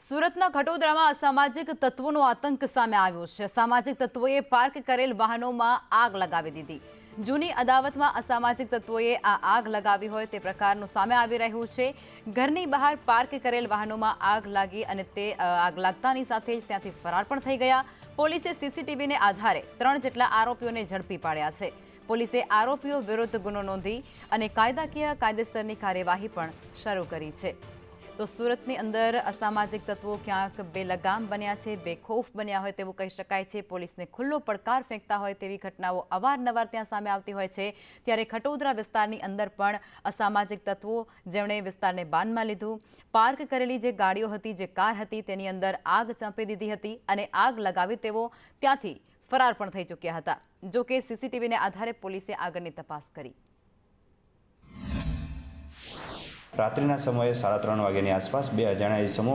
સુરતના ખટોદરામાં અસામાજિક તત્વોનો આતંક સામે આવ્યો છે। અસામાજિક તત્વોએ પાર્ક કરેલ વાહનોમાં આગ લગાવી દીધી। જૂની અદાવતમાં અસામાજિક તત્વોએ આ આગ લગાવી હોય તે પ્રકારનું સામે આવી રહ્યું છે। ઘરની બહાર પાર્ક કરેલ વાહનોમાં આગ લાગી અને તે આગ લાગતાની સાથે જ ત્યાંથી ફરાર પણ થઈ ગયા। પોલીસે સીસીટીવીને આધારે 3 જેટલા આરોપીઓને ઝડપી પાડ્યા છે। પોલીસે આરોપીઓ વિરુદ્ધ ગુનો નોંધી અને કાયદેસરની કાર્યવાહી પણ શરૂ કરી છે। તો સુરતની અંદર અસામાજિક તત્વો ક્યાંક બેલગામ બન્યા છે, બેખૌફ બન્યા હોય તેવું કહી શકાય છે। પોલીસને ખુલ્લો પડકાર ફેંકતા હોય તેવી ઘટનાઓ અવારનવાર ત્યાં સામે આવતી હોય છે। ત્યારે ખટોદરા વિસ્તારની અંદર પણ અસામાજિક તત્વો જેમણે વિસ્તારને બાનમાં લીધું, પાર્ક કરેલી જે ગાડીઓ હતી, જે કાર હતી તેની અંદર આગ ચાંપી દીધી હતી અને આગ લગાવી તેઓ ત્યાંથી ફરાર પણ થઈ ચૂક્યા હતા। જો કે સીસીટીવીને આધારે પોલીસે આગળની તપાસ કરી। રાત્રિના સમયે 3:30 વાગ્યાની આસપાસ બે અજાણ્યા ઇસમો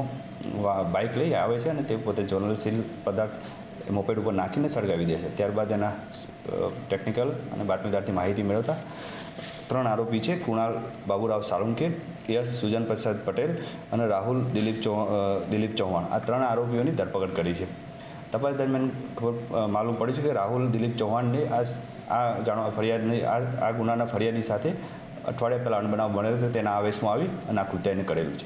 બાઇક લઈ આવે છે અને તે પોતે જ્વલનશીલ પદાર્થ મોપેડ ઉપર નાખીને સળગાવી દે છે। ત્યારબાદ એના ટેકનિકલ અને બાતમીદારથી માહિતી મેળવતા 3 આરોપી છે, કુણાલ બાબુરાવ સાલુંકે, યશ સુજન પ્રસાદ પટેલ અને રાહુલ દિલીપ ચૌહાણ, આ 3 આરોપીઓની ધરપકડ કરી છે। તપાસ દરમિયાન માલુમ પડ્યું છે કે રાહુલ દિલીપ ચૌહાણને આ ગુનાના ફરિયાદી સાથે અઠવાડિયા પહેલાં બનાવ બનેલો હતો, તેના આવેશમાં આવી અને આ કૃત્યને કરેલું છે।